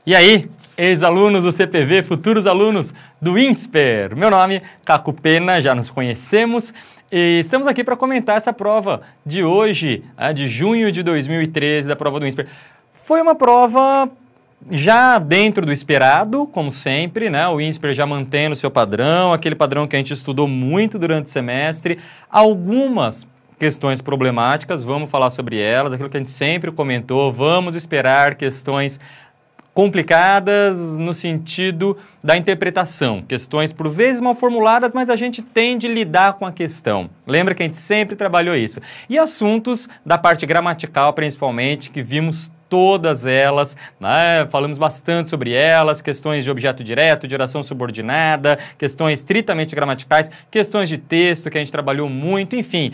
E aí, ex-alunos do CPV, futuros alunos do INSPER. Meu nome é Caco Pena, já nos conhecemos e estamos aqui para comentar essa prova de hoje, de junho de 2013, da prova do INSPER. Foi uma prova já dentro do esperado, como sempre, né? O INSPER já mantendo o seu padrão, aquele padrão que a gente estudou muito durante o semestre. Algumas questões problemáticas, vamos falar sobre elas, aquilo que a gente sempre comentou, vamos esperar questões complicadas no sentido da interpretação, questões por vezes mal formuladas, mas a gente tende a lidar com a questão. Lembra que a gente sempre trabalhou isso. E assuntos da parte gramatical, principalmente, que vimos todas elas, né? Falamos bastante sobre elas, questões de objeto direto, de oração subordinada, questões estritamente gramaticais, questões de texto que a gente trabalhou muito, enfim.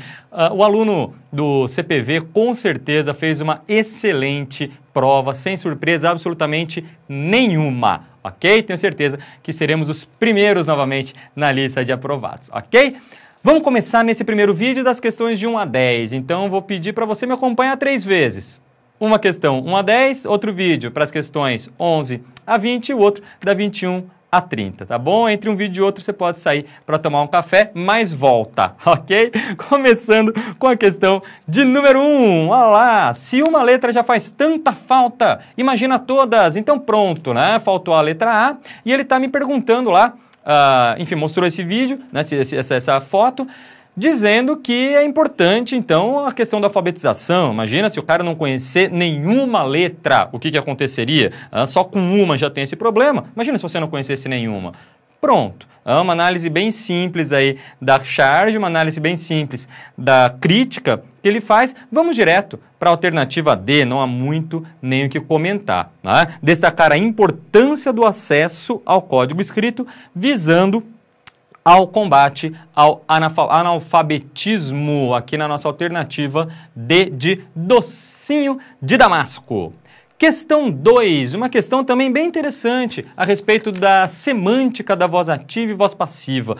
O aluno do CPV com certeza fez uma excelente prova, sem surpresa absolutamente nenhuma, ok? Tenho certeza que seremos os primeiros novamente na lista de aprovados, ok? Vamos começar nesse primeiro vídeo das questões de 1 a 10, então vou pedir para você me acompanhar 3 vezes. Uma questão 1 a 10, outro vídeo para as questões 11 a 20 e o outro da 21 a 30, tá bom? Entre um vídeo e outro você pode sair para tomar um café, mas volta, ok? Começando com a questão de número 1. Olha lá, se uma letra já faz tanta falta, imagina todas. Então pronto, né? Faltou a letra A e ele está me perguntando lá, enfim, mostrou esse vídeo, né? essa foto, dizendo que é importante, então, a questão da alfabetização. Imagina se o cara não conhecer nenhuma letra, o que aconteceria? Só com uma já tem esse problema. Imagina se você não conhecesse nenhuma. Pronto. Uma análise bem simples aí da charge, uma análise bem simples da crítica que ele faz. Vamos direto para a alternativa D, não há muito nem o que comentar, né? Destacar a importância do acesso ao código escrito, visando ao combate ao analfabetismo, aqui na nossa alternativa D de Docinho de Damasco. Questão 2, uma questão também bem interessante a respeito da semântica da voz ativa e voz passiva.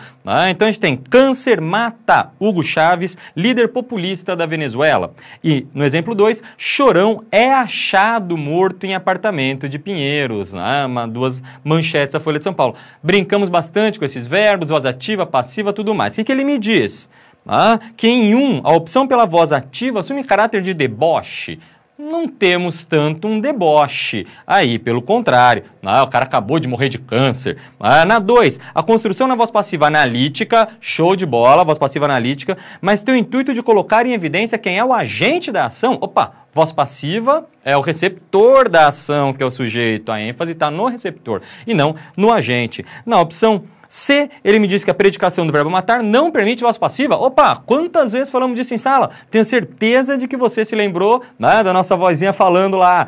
Então a gente tem câncer mata Hugo Chávez, líder populista da Venezuela. E no exemplo 2, Chorão é achado morto em apartamento de Pinheiros. Duas manchetes da Folha de São Paulo. Brincamos bastante com esses verbos, voz ativa, passiva, tudo mais. O que ele me diz? Que em a opção pela voz ativa assume caráter de deboche. Não temos tanto um deboche aí, pelo contrário, o cara acabou de morrer de câncer. Na 2, a construção na voz passiva analítica, show de bola, voz passiva analítica, mas tem o intuito de colocar em evidência quem é o agente da ação. Opa, voz passiva é o receptor da ação, que é o sujeito, a ênfase está no receptor e não no agente. Na opção C, ele me diz que a predicação do verbo matar não permite voz passiva. Opa, quantas vezes falamos disso em sala? Tenho certeza de que você se lembrou, né, da nossa vozinha falando lá.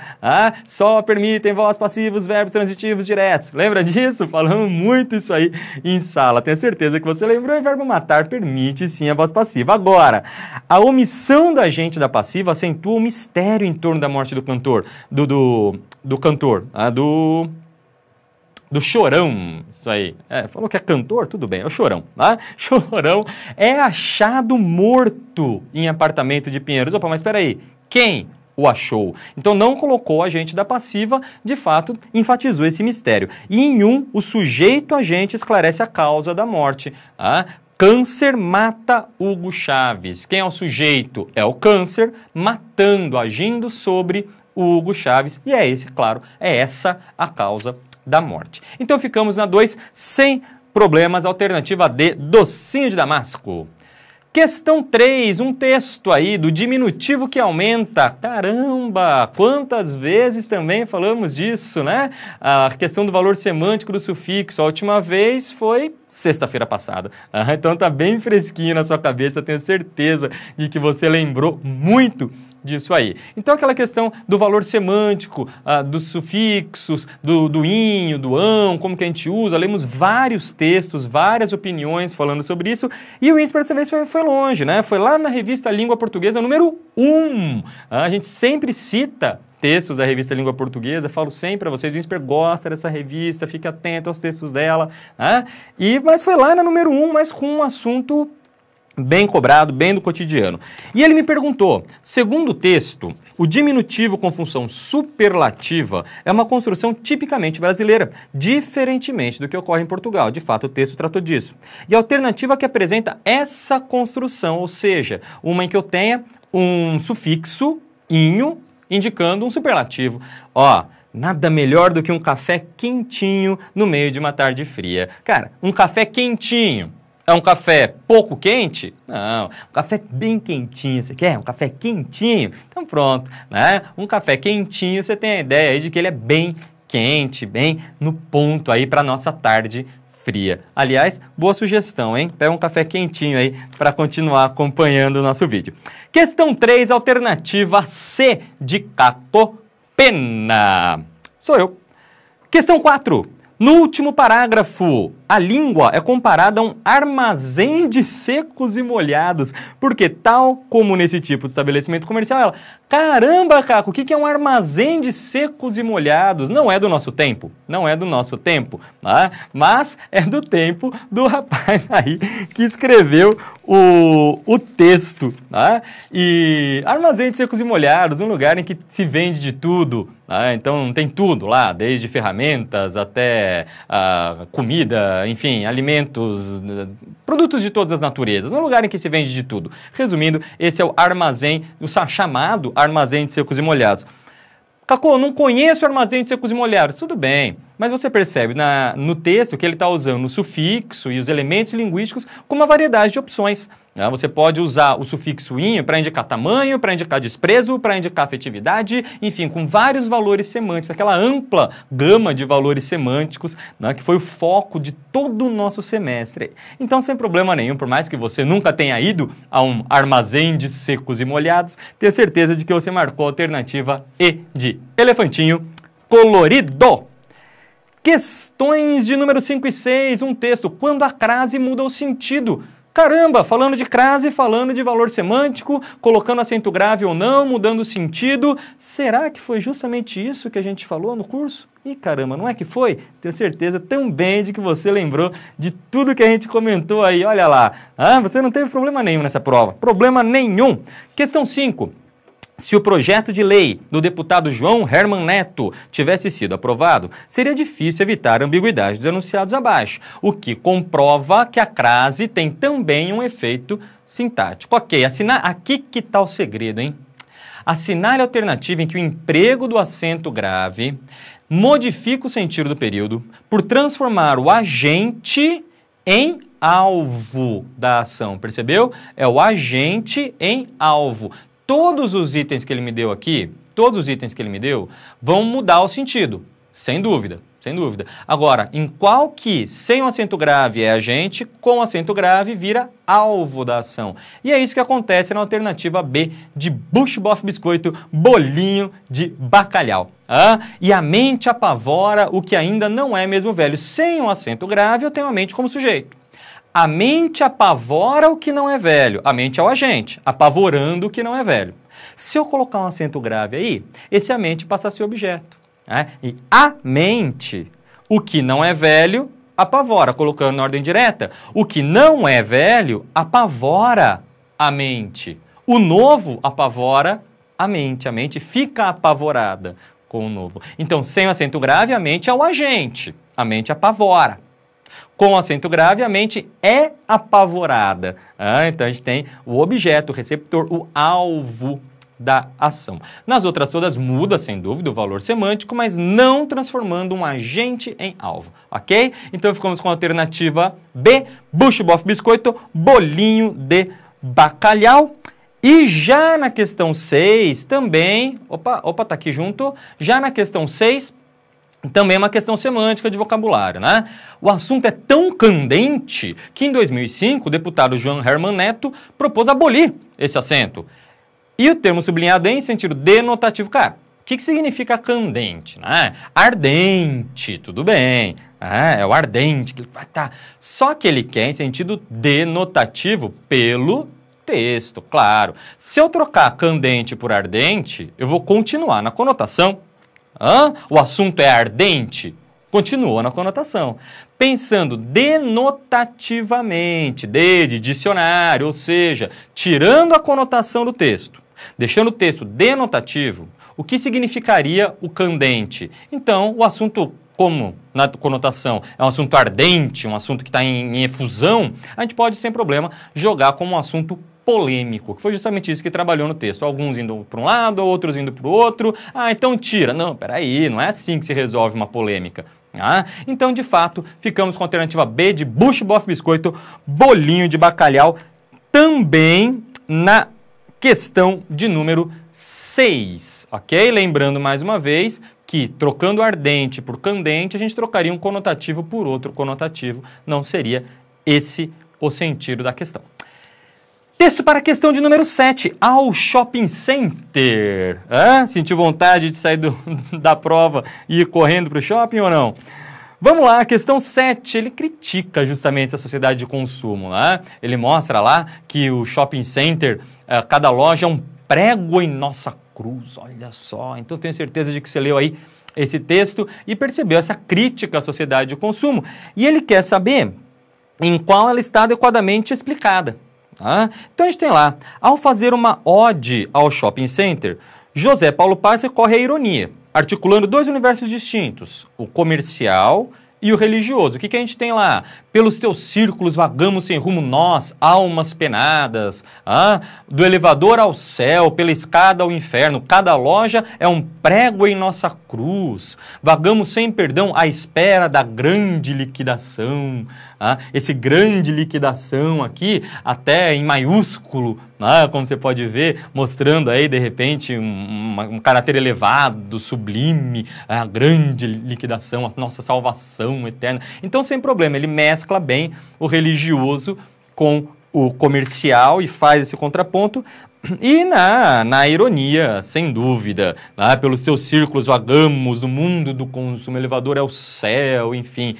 Só permitem voz passiva os verbos transitivos diretos. Lembra disso? Falamos muito isso aí em sala. Tenho certeza que você lembrou e o verbo matar permite sim a voz passiva. Agora, a omissão do agente da passiva acentua o mistério em torno da morte do cantor, do cantor, do Chorão, isso aí. Falou que é cantor? Tudo bem, é o Chorão. Chorão é achado morto em apartamento de Pinheiros. Opa, mas espera aí, quem o achou? Então não colocou agente da passiva, de fato, enfatizou esse mistério. E em o sujeito agente esclarece a causa da morte. Câncer mata Hugo Chávez. Quem é o sujeito? É o câncer matando, agindo sobre o Hugo Chávez. E é essa a causa da morte. Então ficamos na 2, sem problemas, alternativa D, Docinho de Damasco. Questão 3, um texto aí do diminutivo que aumenta. Caramba, quantas vezes também falamos disso, né? A questão do valor semântico do sufixo, a última vez foi sexta-feira passada. Então tá bem fresquinho na sua cabeça, tenho certeza de que você lembrou muito disso aí. Então aquela questão do valor semântico, dos sufixos, do inho, do ão, como que a gente usa, lemos vários textos, várias opiniões falando sobre isso, e o INSPER dessa vez foi longe, né? Foi lá na revista Língua Portuguesa número 1. A gente sempre cita textos da revista Língua Portuguesa, falo sempre para vocês, o INSPER gosta dessa revista, fique atento aos textos dela, mas foi lá na número 1, mas com um assunto bem cobrado, bem do cotidiano. E ele me perguntou, segundo o texto, o diminutivo com função superlativa é uma construção tipicamente brasileira, diferentemente do que ocorre em Portugal. De fato, o texto tratou disso. E a alternativa que apresenta essa construção, ou seja, uma em que eu tenha um sufixo, inho, indicando um superlativo. Ó, nada melhor do que um café quentinho no meio de uma tarde fria. Cara, um café quentinho. É um café pouco quente? Não, um café bem quentinho. Você quer um café quentinho? Então pronto, né? Um café quentinho, você tem a ideia aí de que ele é bem quente, bem no ponto aí para nossa tarde fria. Aliás, boa sugestão, hein? Pega um café quentinho aí para continuar acompanhando o nosso vídeo. Questão 3, alternativa C de Caco Pena. Sou eu. Questão 4. No último parágrafo, a língua é comparada a um armazém de secos e molhados, porque tal como nesse tipo de estabelecimento comercial, ela... Caramba, Caco, o que é um armazém de secos e molhados? Não é do nosso tempo, não é do nosso tempo, tá? Mas é do tempo do rapaz aí que escreveu o texto, tá? E armazém de secos e molhados, um lugar em que se vende de tudo, tá? Então tem tudo lá, desde ferramentas até comida, enfim, alimentos, produtos de todas as naturezas, um lugar em que se vende de tudo. Resumindo, esse é o armazém, o chamado armazém de secos e molhados. Cacô, eu não conheço o armazém de secos e molhados. Tudo bem, mas você percebe no texto que ele está usando o sufixo e os elementos linguísticos com uma variedade de opções. Né? Você pode usar o sufixo inho para indicar tamanho, para indicar desprezo, para indicar afetividade, enfim, com vários valores semânticos, aquela ampla gama de valores semânticos, né, que foi o foco de todo o nosso semestre. Então, sem problema nenhum, por mais que você nunca tenha ido a um armazém de secos e molhados, tenha certeza de que você marcou a alternativa E de elefantinho colorido. Questões de número 5 e 6, um texto. Quando a crase muda o sentido? Caramba, falando de crase, falando de valor semântico, colocando acento grave ou não, mudando o sentido. Será que foi justamente isso que a gente falou no curso? Ih, caramba, não é que foi? Tenho certeza também de que você lembrou de tudo que a gente comentou aí. Olha lá, você não teve problema nenhum nessa prova. Problema nenhum. Questão 5. Se o projeto de lei do deputado João Herman Neto tivesse sido aprovado, seria difícil evitar a ambiguidade dos enunciados abaixo, o que comprova que a crase tem também um efeito sintático. Ok, aqui que está o segredo, hein? Assinale a alternativa em que o emprego do acento grave modifica o sentido do período por transformar o agente em alvo da ação, percebeu? É o agente em alvo. Todos os itens que ele me deu aqui, vão mudar o sentido, sem dúvida, sem dúvida. Agora, em qual que sem o acento grave é agente, com o acento grave vira alvo da ação. E é isso que acontece na alternativa B de bucho, bofe, biscoito, bolinho de bacalhau. E a mente apavora o que ainda não é mesmo velho. Sem o acento grave, eu tenho a mente como sujeito. A mente apavora o que não é velho. A mente é o agente, apavorando o que não é velho. Se eu colocar um acento grave aí, esse a mente passa a ser objeto. Né? E a mente, o que não é velho, apavora, colocando na ordem direta. O que não é velho, apavora a mente. O novo apavora a mente fica apavorada com o novo. Então, sem o acento grave, a mente é o agente. A mente apavora. Com acento grave, a mente é apavorada. Então, a gente tem o objeto, o receptor, o alvo da ação. Nas outras todas, muda, sem dúvida, o valor semântico, mas não transformando um agente em alvo, ok? Então, ficamos com a alternativa B, bucho, bofe, biscoito, bolinho de bacalhau. E já na questão 6, também... Opa, tá aqui junto. Já na questão 6... também é uma questão semântica de vocabulário, né? O assunto é tão candente que em 2005 o deputado João Herman Neto propôs abolir esse acento. E o termo sublinhado em sentido denotativo, cara, o que significa candente, né? Ardente, tudo bem, é o ardente, tá. Só que ele quer em sentido denotativo pelo texto, claro. Se eu trocar candente por ardente, eu vou continuar na conotação. O assunto é ardente? Continuou na conotação. Pensando denotativamente, de dicionário, ou seja, tirando a conotação do texto, deixando o texto denotativo, o que significaria o candente? Então, o assunto, como na conotação é um assunto ardente, um assunto que está em efusão, a gente pode, sem problema, jogar como um assunto polêmico, que foi justamente isso que trabalhou no texto. Alguns indo para um lado, outros indo para o outro. Ah, então tira. Não, peraí, não é assim que se resolve uma polêmica. Ah, então, de fato, ficamos com a alternativa B de bucho, bofe, biscoito, bolinho de bacalhau, também na questão de número 6, ok? Lembrando mais uma vez que, trocando ardente por candente, a gente trocaria um conotativo por outro conotativo, não seria esse o sentido da questão. Texto para a questão de número 7, ao shopping center. Sentiu vontade de sair da prova e ir correndo para o shopping ou não? Vamos lá, a questão 7, ele critica justamente essa sociedade de consumo. Né? Ele mostra lá que o shopping center, cada loja é um prego em nossa cruz, olha só. Então tenho certeza de que você leu aí esse texto e percebeu essa crítica à sociedade de consumo. E ele quer saber em qual ela está adequadamente explicada. Então a gente tem lá, ao fazer uma ode ao shopping center, José Paulo Paes recorre à ironia, articulando dois universos distintos, o comercial e o religioso. O que a gente tem lá? Pelos teus círculos vagamos sem rumo nós, almas penadas, do elevador ao céu, pela escada ao inferno, cada loja é um prego em nossa cruz, vagamos sem perdão à espera da grande liquidação. Esse grande liquidação aqui, até em maiúsculo, como você pode ver, mostrando aí de repente um caráter elevado, sublime, a grande liquidação, a nossa salvação eterna. Então, sem problema, ele mescla bem o religioso com o comercial e faz esse contraponto. E na ironia, sem dúvida, pelos seus círculos vagamos no mundo do consumo, elevador é o céu, enfim.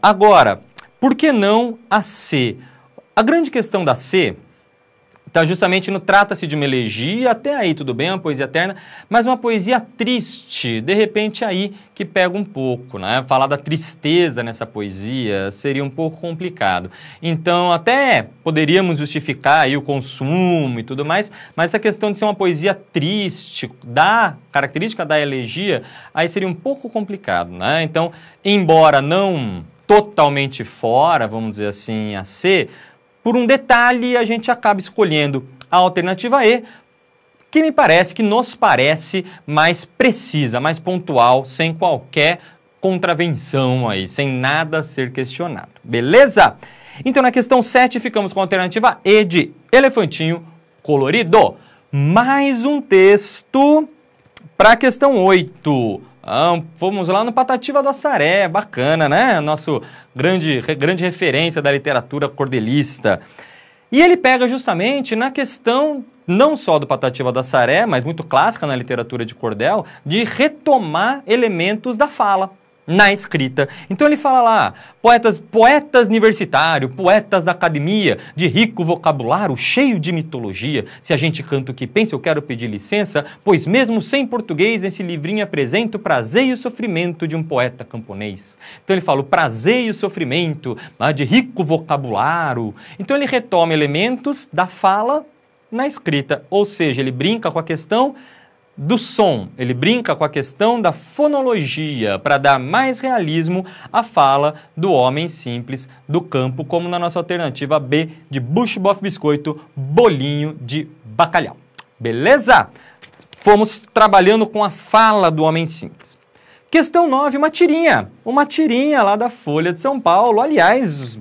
Agora, por que não a C? A grande questão da C está justamente no trata-se de uma elegia, até aí tudo bem, uma poesia eterna, mas uma poesia triste, de repente aí que pega um pouco, né? Falar da tristeza nessa poesia seria um pouco complicado. Então até poderíamos justificar aí o consumo e tudo mais, mas essa questão de ser uma poesia triste, da característica da elegia, aí seria um pouco complicado, né? Então, embora não totalmente fora, vamos dizer assim, a C, por um detalhe, a gente acaba escolhendo a alternativa E, que nos parece mais precisa, mais pontual, sem qualquer contravenção aí, sem nada a ser questionado. Beleza? Então, na questão 7, ficamos com a alternativa E de elefantinho colorido. Mais um texto para a questão 8. Fomos lá no Patativa do Assaré, bacana, né? Nosso grande referência da literatura cordelista. E ele pega justamente na questão, não só do Patativa do Assaré, mas muito clássica na literatura de cordel, de retomar elementos da fala na escrita. Então ele fala lá, poetas universitários, poetas da academia, de rico vocabulário, cheio de mitologia. Se a gente canta o que pensa, eu quero pedir licença, pois mesmo sem português, esse livrinho apresenta o prazer e o sofrimento de um poeta camponês. Então ele fala o prazer e o sofrimento de rico vocabulário. Então ele retoma elementos da fala na escrita, ou seja, ele brinca com a questão do som, ele brinca com a questão da fonologia para dar mais realismo à fala do homem simples do campo, como na nossa alternativa B de bucho, bofe, biscoito, bolinho de bacalhau. Beleza? Fomos trabalhando com a fala do homem simples. Questão 9, uma tirinha lá da Folha de São Paulo. Aliás,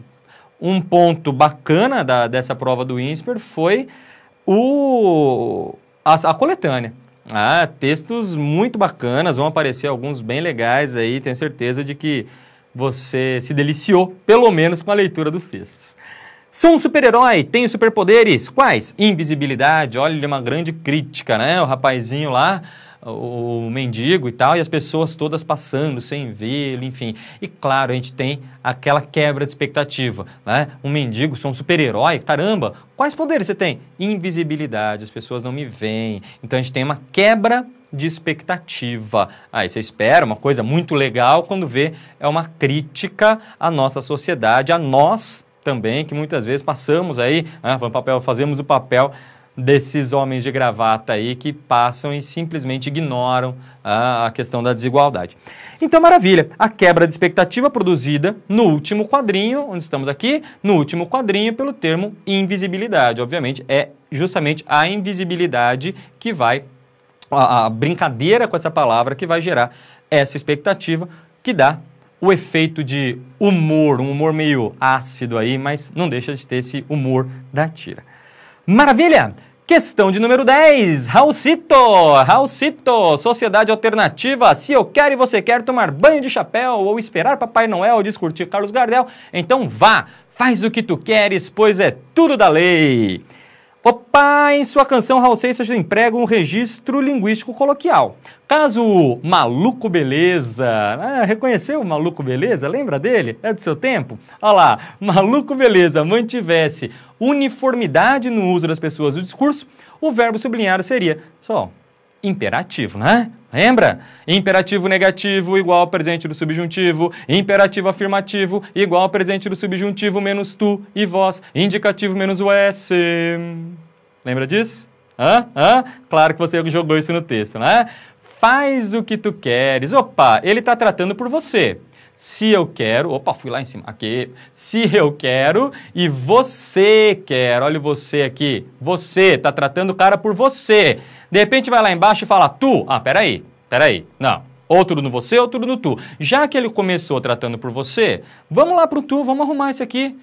um ponto bacana dessa prova do INSPER foi a coletânea. Textos muito bacanas, vão aparecer alguns bem legais aí, tenho certeza de que você se deliciou, pelo menos com a leitura dos textos. Sou um super-herói, tenho superpoderes, quais? Invisibilidade, olha, uma grande crítica, né? O rapazinho lá, o mendigo e tal, e as pessoas todas passando sem vê-lo, enfim. E claro, a gente tem aquela quebra de expectativa, né? Um mendigo, sou um super-herói, caramba, quais poderes você tem? Invisibilidade, as pessoas não me veem. Então a gente tem uma quebra de expectativa. Aí você espera uma coisa muito legal, quando vê é uma crítica à nossa sociedade, a nós também, que muitas vezes passamos aí, fazemos o papel desses homens de gravata aí que passam e simplesmente ignoram a questão da desigualdade. Então, maravilha, a quebra de expectativa produzida no último quadrinho, onde estamos aqui, no último quadrinho pelo termo invisibilidade. Obviamente, é justamente a invisibilidade que vai, a brincadeira com essa palavra que vai gerar essa expectativa que dá o efeito de humor, um humor meio ácido aí, mas não deixa de ter esse humor da tira. Maravilha! Questão de número 10, Raulcito, Sociedade Alternativa, se eu quero e você quer tomar banho de chapéu ou esperar Papai Noel ou discutir Carlos Gardel, então vá, faz o que tu queres, pois é tudo da lei. Opa, em sua canção, Raul Seixas emprega um registro linguístico coloquial. Caso o Maluco Beleza, reconheceu o Maluco Beleza? Lembra dele? É do seu tempo? Olha lá, Maluco Beleza mantivesse uniformidade no uso das pessoas do discurso, o verbo sublinhado seria só imperativo, né? Lembra? Imperativo negativo igual ao presente do subjuntivo, imperativo afirmativo igual ao presente do subjuntivo menos tu e vós, indicativo menos o S. Lembra disso? Claro que você jogou isso no texto, né? Faz o que tu queres. Opa, ele está tratando por você. Se eu quero, opa, fui lá em cima, aqui. Se eu quero e você quer, olha você aqui, você está tratando o cara por você. De repente vai lá embaixo e fala tu. Peraí, não. Ou tudo no você ou tudo no tu. Já que ele começou tratando por você, vamos lá pro tu, vamos arrumar isso aqui.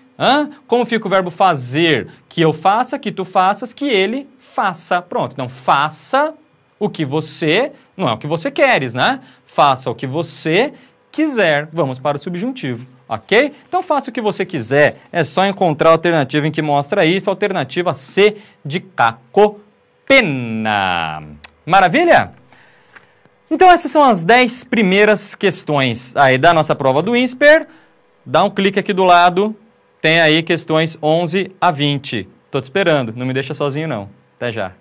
Como fica o verbo fazer? Que eu faça, que tu faças, que ele faça. Pronto, então faça o que você, não é o que você queres, né? Faça o que você quiser. Vamos para o subjuntivo, ok? Então faça o que você quiser. É só encontrar a alternativa em que mostra isso. Alternativa C de Caco Pena. Maravilha? Então essas são as 10 primeiras questões aí da nossa prova do INSPER. Dá um clique aqui do lado. Tem aí questões 11 a 20. Tô te esperando. Não me deixa sozinho não. Até já.